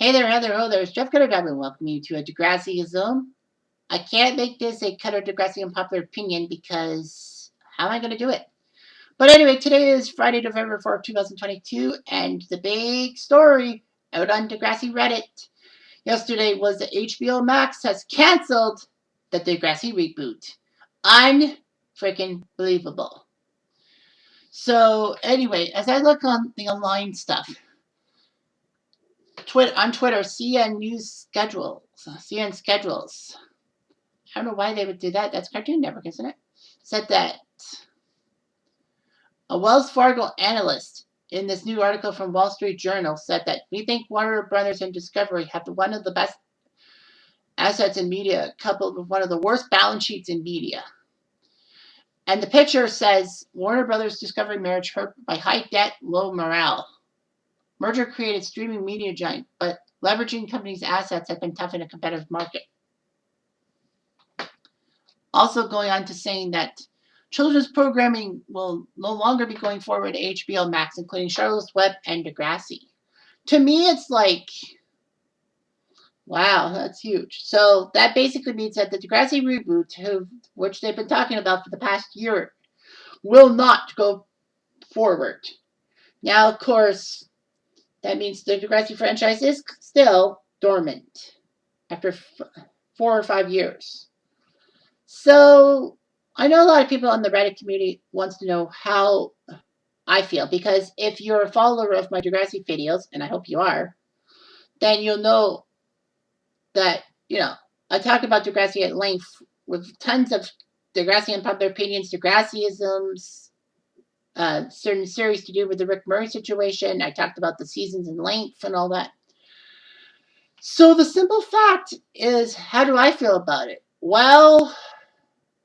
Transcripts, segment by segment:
Hey there, ho there. It's Jeff Cutter Diamond welcoming you to a Degrassi Zone. I can't make this a Cutter Degrassi unpopular opinion because how am I going to do it? But anyway, today is Friday, November 4th, 2022, and the big story out on Degrassi Reddit yesterday was that HBO Max has canceled the Degrassi reboot. Unfreaking believable. So anyway, as I look on the online stuff, on Twitter, CNN schedules. I don't know why they would do that. That's Cartoon Network, isn't it? Said that a Wells Fargo analyst in this new article from Wall Street Journal said that we think Warner Brothers and Discovery have one of the best assets in media, coupled with one of the worst balance sheets in media. And the picture says Warner Brothers Discovery marriage hurt by high debt, low morale. Merger created streaming media giant, but leveraging companies' assets has been tough in a competitive market. Also going on to saying that children's programming will no longer be going forward to HBO Max, including Charlotte's Web and Degrassi. To me, it's like, wow, that's huge. So that basically means that the Degrassi reboot, which they've been talking about for the past year, will not go forward. Now, of course, that means the Degrassi franchise is still dormant after 4 or 5 years. So I know a lot of people on the Reddit community wants to know how I feel, because if you're a follower of my Degrassi videos, and I hope you are, then you'll know that, I talk about Degrassi at length with tons of Degrassi unpopular opinions, Degrassiisms, certain series to do with the Rick Murray situation. I talked about the seasons in length and all that. So the simple fact is, how do I feel about it? Well,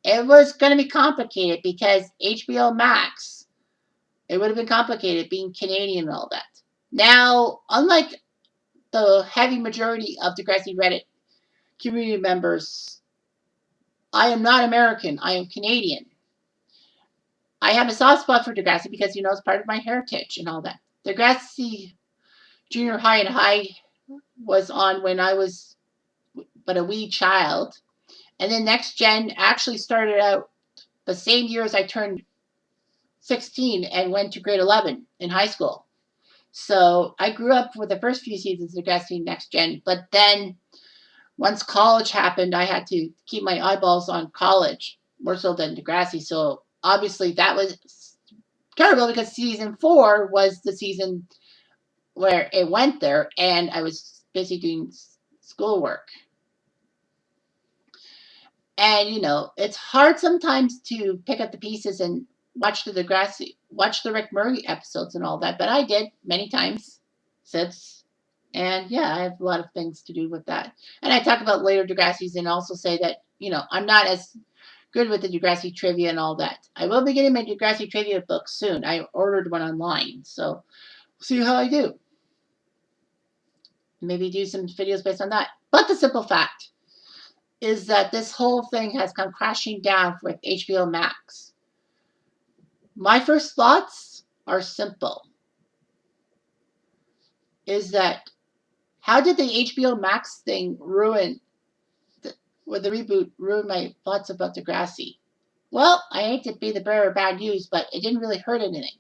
it was going to be complicated because HBO Max, it would have been complicated being Canadian and all that. Now, unlike the heavy majority of Degrassi Reddit community members, I am not American. I am Canadian. I have a soft spot for Degrassi because, it's part of my heritage and all that. Degrassi Junior High and High was on when I was but a wee child. And then Next Gen actually started out the same year as I turned 16 and went to grade 11 in high school. So I grew up with the first few seasons of Degrassi Next Gen, but then once college happened, I had to keep my eyeballs on college more so than Degrassi. So obviously that was terrible because season 4 was the season where it went there, and I was busy doing schoolwork. And, it's hard sometimes to pick up the pieces and watch the Rick Murray episodes and all that, but I did many times since. And yeah, I have a lot of things to do with that. And I talk about later Degrassis and also say that, I'm not as good with the Degrassi trivia and all that. I will be getting my Degrassi trivia book soon. I ordered one online, so we'll see how I do. Maybe do some videos based on that. But the simple fact is that this whole thing has come crashing down with HBO Max. My first thoughts are simple. Is that how did the HBO Max thing ruin the reboot ruin my thoughts about Degrassi? Well, I hate to be the bearer of bad news, but it didn't really hurt anything.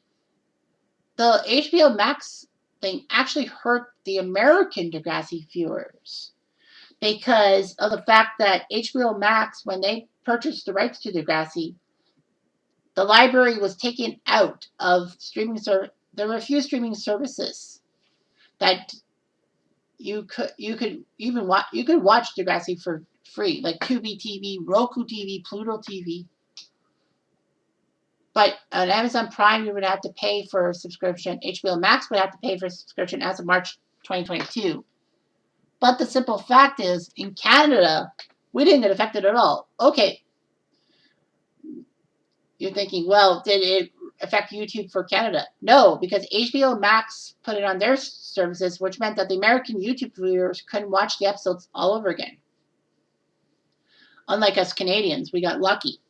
The HBO Max thing actually hurt the American Degrassi viewers because of the fact that HBO Max, when they purchased the rights to Degrassi, the library was taken out of streaming service. There were a few streaming services that you could watch Degrassi for free, like Tubi TV, Roku TV, Pluto TV. But on Amazon Prime, you would have to pay for a subscription. HBO Max would have to pay for a subscription as of March 2022. But the simple fact is, in Canada, we didn't get affected at all. Okay. You're thinking, well, did it affect YouTube for Canada? No, because HBO Max put it on their services, which meant that the American YouTube viewers couldn't watch the episodes all over again. Unlike us Canadians, we got lucky.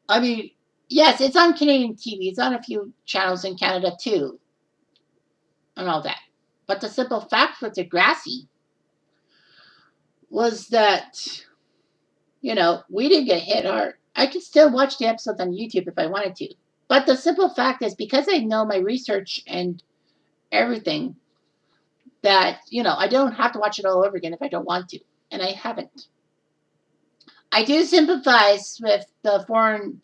I mean, yes, it's on Canadian TV. It's on a few channels in Canada too. And all that. But the simple fact with Degrassi was that, we didn't get hit hard. I could still watch the episodes on YouTube if I wanted to. But the simple fact is, because I know my research and everything, that, I don't have to watch it all over again if I don't want to. And I haven't. I do sympathize with the foreign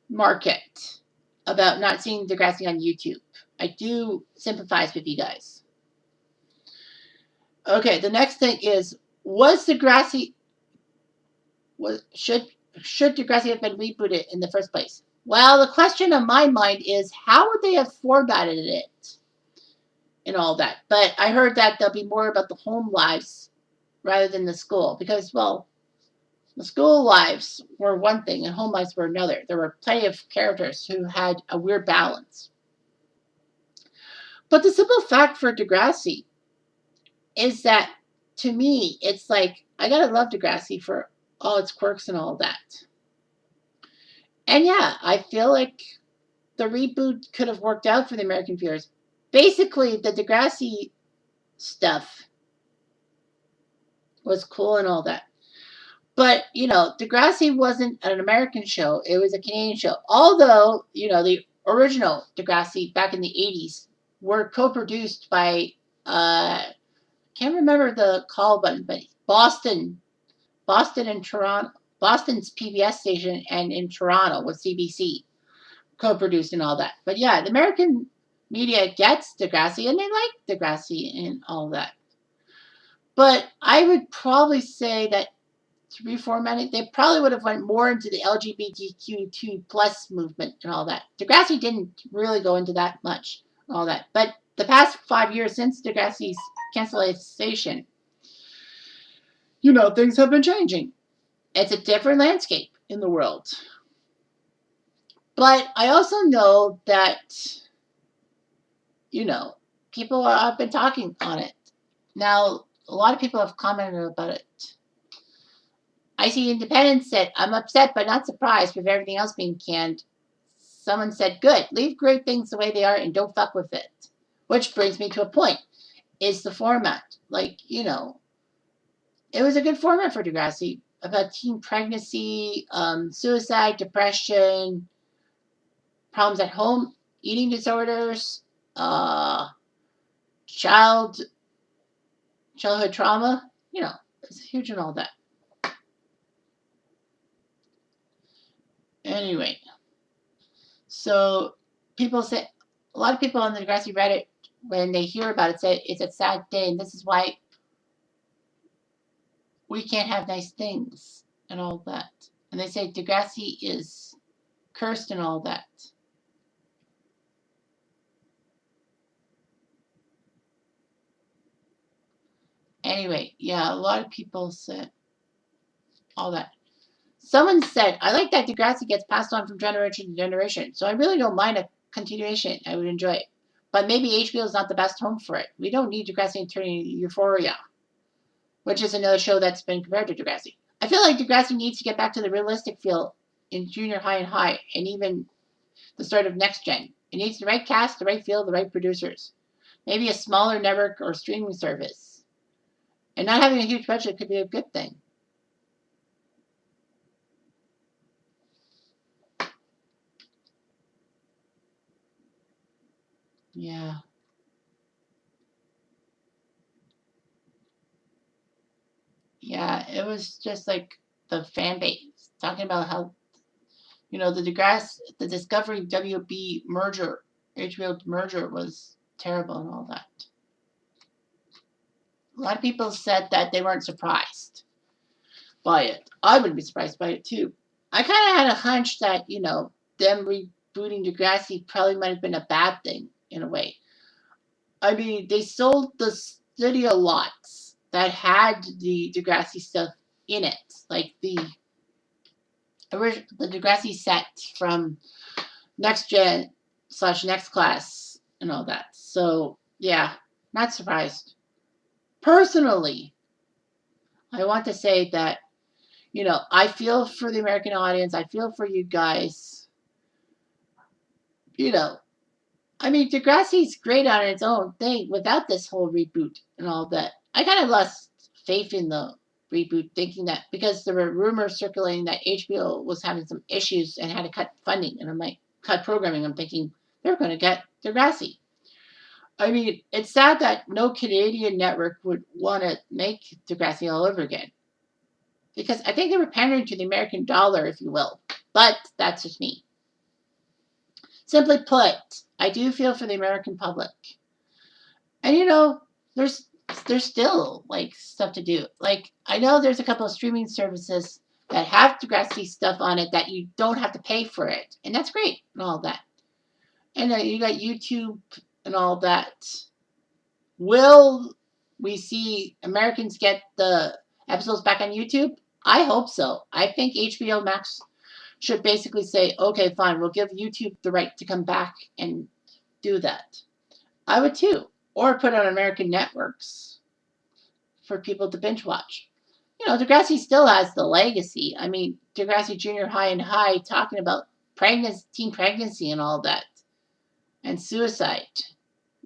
market about not seeing Degrassi on YouTube. I do sympathize with you guys. Okay, the next thing is, was Degrassi should Degrassi have been rebooted in the first place? Well, the question on my mind is, how would they have formatted it and all that? But I heard that there'll be more about the home lives rather than the school, because, well, the school lives were one thing and home lives were another. There were plenty of characters who had a weird balance. But the simple fact for Degrassi is that, to me, it's like, I gotta love Degrassi for all its quirks and all that. And yeah, I feel like the reboot could have worked out for the American viewers. Basically, the Degrassi stuff was cool and all that. But, Degrassi wasn't an American show. It was a Canadian show. Although, the original Degrassi back in the 80s were co-produced by, can't remember the call button, but Boston and Toronto, Boston's PBS station, and in Toronto with CBC co-produced and all that. But yeah, the American media gets Degrassi and they like Degrassi and all that. But I would probably say that to reformat it, they probably would have went more into the LGBTQ2 plus movement and all that. Degrassi didn't really go into that much and all that. But the past 5 years since Degrassi's cancellation, things have been changing. It's a different landscape in the world. But I also know that, people have been talking on it. Now, a lot of people have commented about it. I see Independence said, I'm upset but not surprised with everything else being canned. Someone said, good, leave great things the way they are and don't fuck with it. Which brings me to a point. Is the format. It was a good format for Degrassi about teen pregnancy, suicide, depression, problems at home, eating disorders, childhood trauma. It's huge and all that. Anyway, so people say, a lot of people on the Degrassi Reddit, when they hear about it, say it's a sad day, and this is why we can't have nice things and all that. And they say Degrassi is cursed and all that. Anyway, yeah, a lot of people said all that. Someone said, I like that Degrassi gets passed on from generation to generation, so I really don't mind a continuation. I would enjoy it. But maybe HBO is not the best home for it. We don't need Degrassi and turning Euphoria, which is another show that's been compared to Degrassi. I feel like Degrassi needs to get back to the realistic feel in junior high and high, and even the start of next gen. It needs the right cast, the right feel, the right producers. Maybe a smaller network or streaming service. And not having a huge budget could be a good thing. Yeah. Yeah, it was just like the fan base talking about how, the Discovery WB merger, HBO merger was terrible and all that. A lot of people said that they weren't surprised by it. I would be surprised by it too. I kind of had a hunch that, them rebooting Degrassi probably might have been a bad thing in a way. I mean, they sold the studio lots that had the Degrassi stuff in it, like the Degrassi set from Next Gen / Next Class and all that. So yeah, not surprised. Personally, I want to say that, I feel for the American audience. I feel for you guys. You know, I mean, Degrassi's great on its own thing without this whole reboot and all that. I kind of lost faith in the reboot, thinking that because there were rumors circulating that HBO was having some issues and had to cut funding, and I'm like, cut programming. I'm thinking they're going to get Degrassi. I mean, it's sad that no Canadian network would want to make Degrassi all over again because I think they were pandering to the American dollar, if you will. But that's just me. Simply put, I do feel for the American public. And there's there's still like stuff to do. Like I know there's a couple of streaming services that have Degrassi stuff on it that you don't have to pay for it, and that's great and all that. And you got YouTube and all that. Will we see Americans get the episodes back on YouTube? I hope so. I think HBO Max should basically say, okay, fine, we'll give YouTube the right to come back and do that. I would too. Or put on American networks for people to binge watch. Degrassi still has the legacy. I mean, Degrassi Junior High and High talking about teen pregnancy and all that, and suicide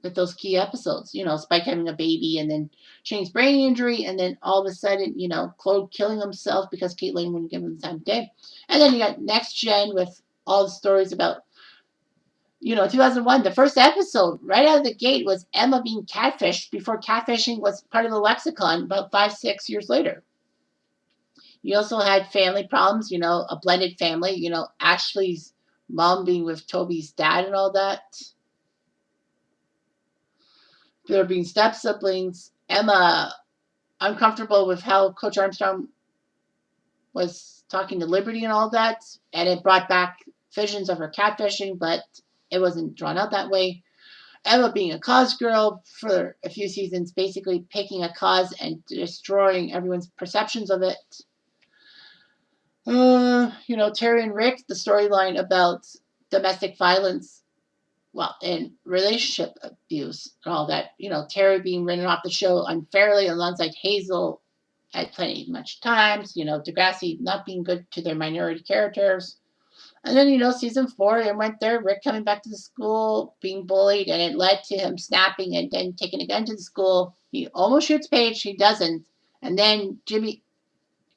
with those key episodes. Spike having a baby and then Shane's brain injury, and then all of a sudden, Claude killing himself because Caitlin wouldn't give him the time of day. And then you got Next Gen with all the stories about 2001, the first episode right out of the gate was Emma being catfished before catfishing was part of the lexicon about 5, 6 years later. You also had family problems, a blended family, Ashley's mom being with Toby's dad and all that. There being step siblings. Emma uncomfortable with how Coach Armstrong was talking to Liberty and all that. And it brought back visions of her catfishing, but it wasn't drawn out that way. Emma being a cause girl for a few seasons, basically picking a cause and destroying everyone's perceptions of it. Terry and Rick, the storyline about domestic violence, and relationship abuse and all that. Terry being written off the show unfairly alongside Hazel at plenty much times. Degrassi not being good to their minority characters. And then, season 4, it went there, Rick coming back to the school, being bullied, and it led to him snapping and then taking a gun to the school. He almost shoots Paige, he doesn't. And then Jimmy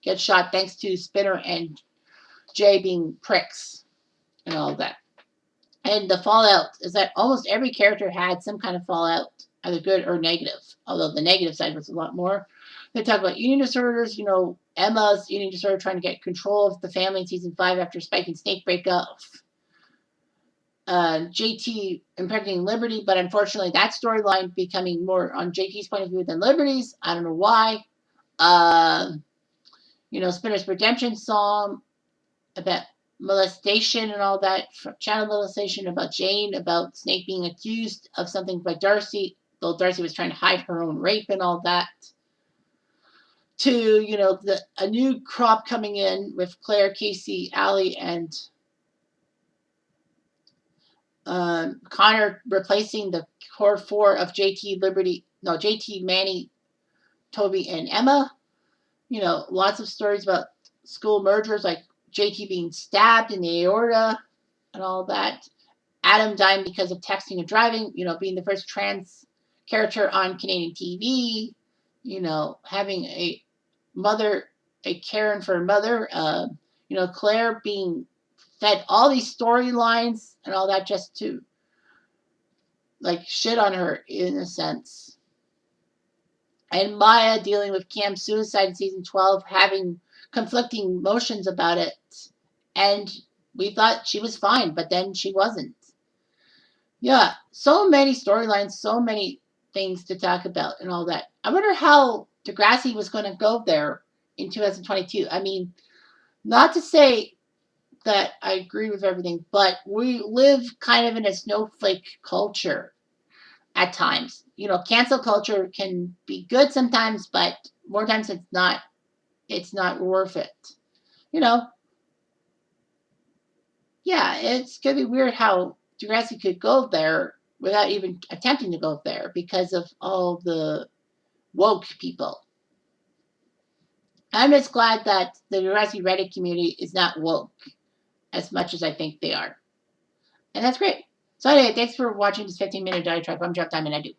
gets shot thanks to Spinner and Jay being pricks and all that. And the fallout is that almost every character had some kind of fallout, either good or negative, although the negative side was a lot more. They talk about eating disorders. Emma's eating disorder, trying to get control of the family in season 5 after Spike and Snake break up. JT impregnating Liberty, but unfortunately that storyline becoming more on JT's point of view than Liberty's. I don't know why. Spinner's redemption song about molestation and all that, child molestation, about Jane, about Snake being accused of something by Darcy, though Darcy was trying to hide her own rape and all that. To, a new crop coming in with Claire, Casey, Allie, and Connor replacing the core 4 of JT, Manny, Toby, and Emma. Lots of stories about school mergers, like JT being stabbed in the aorta and all that. Adam dying because of texting and driving, being the first trans character on Canadian TV, having a Karen for a mother, Claire being fed all these storylines and all that just to shit on her in a sense. And Maya dealing with Cam's suicide in season 12, having conflicting emotions about it. And we thought she was fine, but then she wasn't. Yeah, so many storylines, so many things to talk about and all that. I wonder how Degrassi was going to go there in 2022. I mean, not to say that I agree with everything, but we live kind of in a snowflake culture at times. Cancel culture can be good sometimes, but more times it's not worth it. Yeah, it's going to be weird how Degrassi could go there without even attempting to go there because of all the woke people. I'm just glad that the Degrassi Reddit community is not woke as much as I think they are. And that's great. So anyway, thanks for watching this 15-minute diatribe. I'm Jeff Diamond. I do.